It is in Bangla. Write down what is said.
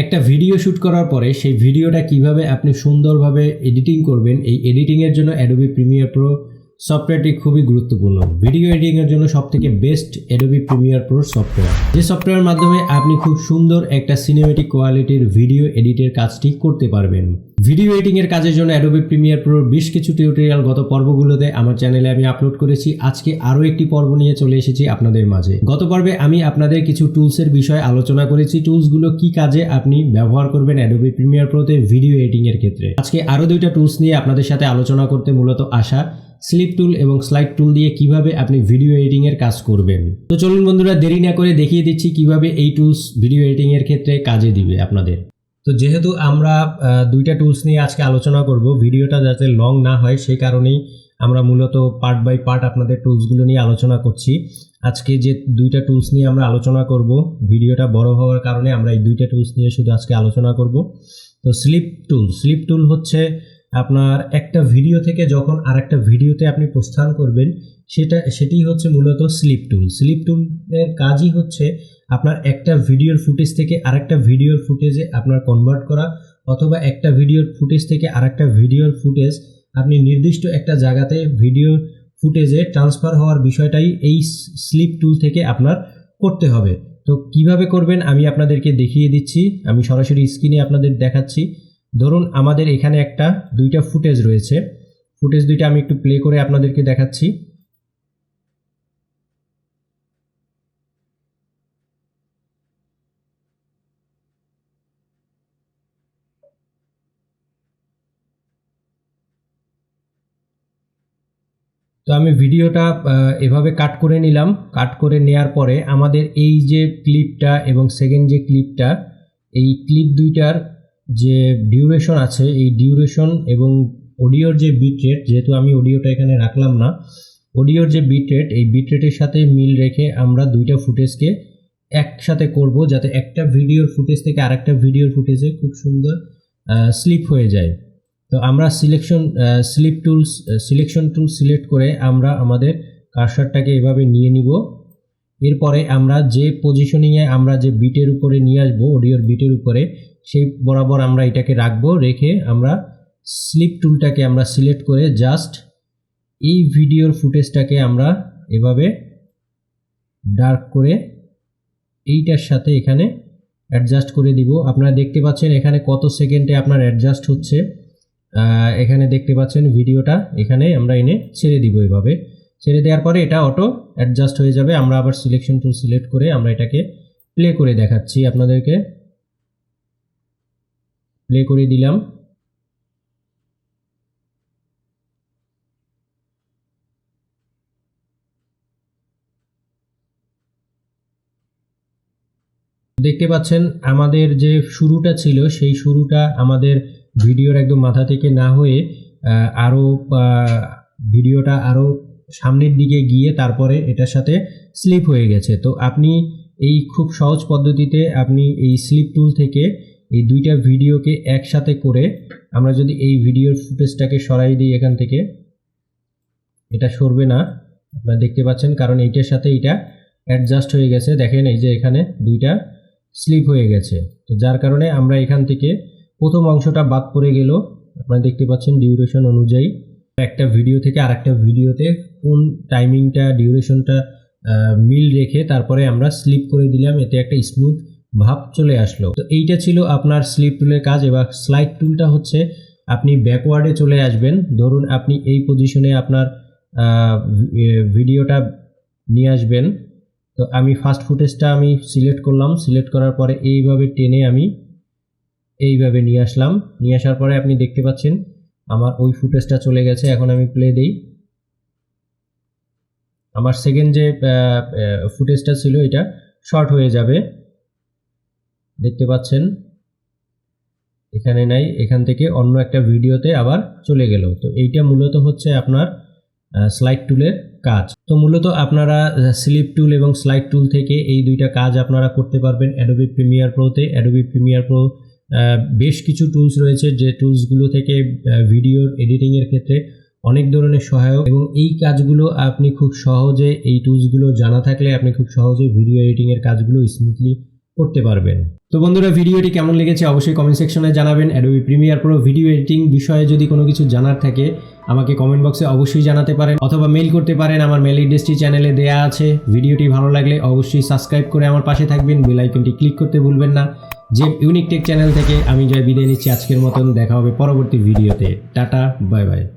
একটা ভিডিও শ্যুট করার পরে সেই ভিডিওটা কিভাবে আপনি সুন্দরভাবে এডিটিং করবেন, এই এডিটিংয়ের জন্য অ্যাডোবি প্রিমিয়ার প্রো সফটওয়্যারটি খুবই গুরুত্বপূর্ণ। ভিডিও এডিটিংয়ের জন্য সবথেকে best Adobe Premiere pro software, যে সফটওয়্যারের মাধ্যমে আপনি খুব সুন্দর একটা সিনেমেটিক কোয়ালিটির ভিডিও এডিটের কাজটি করতে পারবেন। ভিডিও এডিটিংয়ের কাজের জন্য অ্যাডোবি প্রিমিয়ার প্রোর বেশ কিছু টিউটোরিয়াল গত পর্বগুলোতে আমার চ্যানেলে আমি আপলোড করেছি। আজকে আরও একটি পর্ব নিয়ে চলে এসেছি আপনাদের মাঝে। গত পর্বে আমি আপনাদের কিছু টুলসের বিষয়ে আলোচনা করেছি, টুলসগুলো কি কাজে আপনি ব্যবহার করবেন অ্যাডোবি প্রিমিয়ার প্রোতে ভিডিও এডিটিংয়ের ক্ষেত্রে। আজকে আরও দুইটা টুলস নিয়ে আপনাদের সাথে আলোচনা করতে মূলত আসা, স্লিপ টুল এবং স্লাইড টুল দিয়ে কিভাবে আপনি ভিডিও এডিটিং এর কাজ করবেন। তো চলুন বন্ধুরা, দেরি না করে দেখিয়ে দিচ্ছি কিভাবে এই টুলস ভিডিও এডিটিং এর ক্ষেত্রে কাজে দিবে আপনাদের। তো যেহেতু আমরা দুইটা টুলস নিয়ে আজকে আলোচনা করব, ভিডিওটা যাতে লং না হয় সেই কারণেই আমরা মূলত পার্ট বাই পার্ট আপনাদের টুলসগুলো নিয়ে আলোচনা করছি। আজকে যে দুইটা টুলস নিয়ে আমরা আলোচনা করব, ভিডিওটা বড় হওয়ার কারণে আমরা এই দুইটা টুলস নিয়ে শুধু আজকে আলোচনা করব। তো স্লিপ টুল হচ্ছে আপনার একটা ভিডিও থেকে যখন আরেকটা ভিডিওতে আপনি প্রস্থান করবেন সেটি হচ্ছে মূলত স্লিপ টুল। স্লিপ টুলের কাজই হচ্ছে আপনার একটা ভিডিওর ফুটেজ থেকে আরেকটা ভিডিওর ফুটেজে আপনার কনভার্ট করা, অথবা একটা ভিডিওর ফুটেজ থেকে আরেকটা ভিডিওর ফুটেজ আপনি নির্দিষ্ট একটা জায়গাতে ভিডিও ফুটেজে ট্রান্সফার হওয়ার বিষয়টাই এই স্লিপ টুল থেকে আপনার করতে হবে। তো কিভাবে করবেন আমি আপনাদেরকে দেখিয়ে দিচ্ছি। আমি সরাসরি স্ক্রিনে আপনাদের দেখাচ্ছি। ধরুন আমাদের এখানে দুইটা ফুটেজ রয়েছে, ফুটেজ দুইটা আমি একটু প্লে করে আপনাদেরকে দেখাচ্ছি। তো আমি ভিডিওটা এভাবে কাট করে নিলাম। কাট করে নেওয়ার পরে আমাদের এই যে ক্লিপটা এবং সেকেন্ড যে ক্লিপটা, এই ক্লিপ দুইটার যে ডিউরেশন আছে, এই ডিউরেশন এবং অডিওর যে বিট রেট, যেহেতু আমি অডিওটা এখানে রাখলাম না, অডিওর যে বিট রেট, এই বিট রেটের সাথে মিল রেখে আমরা দুইটা ফুটেজকে একসাথে করব, যাতে একটা ভিডিওর ফুটেজ থেকে আরেকটা ভিডিওর ফুটেজে খুব সুন্দর স্লিপ হয়ে যায়। তো আমরা সিলেকশন টুল সিলেক্ট করে আমরা আমাদের কার্সারটাকে এভাবে নিয়ে নিব। এরপরে আমরা যে পজিশনিংয়ে আমরা যে বিটের উপরে নিয়ে আসবো, অডিওর বিটের উপরে, সেই বরাবর আমরা এটাকে রাখবো। রেখে আমরা স্লিপ টুলটাকে আমরা সিলেক্ট করে জাস্ট এই ভিডিওর ফুটেজটাকে আমরা এভাবে ডার্ক করে এইটার সাথে এখানে অ্যাডজাস্ট করে দিব। আপনারা দেখতে পাচ্ছেন এখানে কত সেকেন্ডে আপনার অ্যাডজাস্ট হচ্ছে। এখানে দেখতে পাচ্ছেন ভিডিওটা এখানে আমরা এনে ছেড়ে দিব। এভাবে ছেড়ে দেওয়ার পরে এটা অটো অ্যাডজাস্ট হয়ে যাবে। আমরা আবার সিলেকশন টুল সিলেক্ট করে আমরা এটাকে প্লে করে দেখাচ্ছি আপনাদেরকে। প্লে করে দিলাম। দেখতে পাচ্ছেন আমাদের যে শুরুটা ছিল, সেই শুরুটা আমাদের ভিডিওর একদম মাথা থেকে না হয়ে ভিডিওটা আরও সামনের দিকে গিয়ে তারপরে এটার সাথে স্লিপ হয়ে গেছে। তো আপনি এই খুব সহজ পদ্ধতিতে আপনি এই স্লিপ টুল থেকে এই দুইটা ভিডিওকে একসাথে করে, আমরা যদি এই ভিডিওর ফুটেজটাকে সরাই দিই এখান থেকে, এটা সরবে না, আপনারা দেখতে পাচ্ছেন, কারণ এইটার সাথে এটা অ্যাডজাস্ট হয়ে গেছে। দেখেন এই যে এখানে দুইটা স্লিপ হয়ে গেছে। তো যার কারণে আমরা এখান থেকে প্রথম অংশটা বাদ পড়ে গেল। আপনারা দেখতে পাচ্ছেন ডিউরেশন অনুযায়ী একটা ভিডিও থেকে আরেকটা ভিডিওতে কোন টাইমিংটা, ডিউরেশনটা মিল রেখে তারপরে আমরা স্লিপ করে দিলাম, এতে একটা স্মুথ ভাব চলে আসলো। তো এইটা ছিল আপনার স্লিপ টুলের কাজ। এবার স্লাইড টুলটা হচ্ছে আপনি ব্যাকওয়ার্ডে চলে আসবেন। ধরুন আপনি এই পজিশনে আপনার ভিডিওটা নিয়ে আসবেন। তো আমি ফার্স্ট ফুটেজটা আমি সিলেক্ট করলাম। সিলেক্ট করার পরে এইভাবে টেনে আমি এইভাবে নিয়ে আসলাম। নিয়ে আসার পরে আপনি দেখতে পাচ্ছেন আমার ওই ফুটেজটা চলে গেছে। এখন আমি প্লে দেই। আমার সেকেন্ড যে ফুটেজটা ছিল এটা শর্ট হয়ে যাবে। দেখতে পাচ্ছেন এখানে নাই, এখান থেকে অন্য একটা ভিডিওতে আবার চলে গেল। তো এইটা মূলত হচ্ছে আপনার স্লাইড টুলের কাজ। তো মূলত আপনারা স্লিপ টুল এবং স্লাইড টুল থেকে এই দুইটা কাজ আপনারা করতে পারবেন অ্যাডোবি প্রিমিয়ার প্রোতে। অ্যাডোবি প্রিমিয়ার প্রো বেশ কিছু টুলস রয়েছে, যে টুলসগুলো থেকে ভিডিওর এডিটিংয়ের ক্ষেত্রে অনেক ধরনের সহায়ক, এবং এই কাজগুলো আপনি খুব সহজে, এই টুলসগুলো জানা থাকলে আপনি খুব সহজে ভিডিও এডিটিংয়ের কাজগুলো স্মুথলি করতে পারবেন। তো বন্ধুরা, ভিডিওটি কেমন লেগেছে অবশ্যই কমেন্ট সেকশনে জানাবেন। Adobe Premiere pro video editing বিষয়ে যদি কোনো কিছু জানার থাকে আমাকে কমেন্ট বক্সে অবশ্যই জানাতে পারেন, অথবা মেইল করতে পারেন। আমার মেল অ্যাড্রেসটি চ্যানেলে দেয়া আছে। ভিডিওটি ভালো লাগলে অবশ্যই সাবস্ক্রাইব করে আমার পাশে থাকবেন, বেল আইকনটি ক্লিক করতে ভুলবেন না। যে ইউনিক টেক চ্যানেল থেকে আমি জয় বিদায় নিচ্ছি আজকের মতন। দেখা হবে পরবর্তী ভিডিওতে। Tata, bye bye.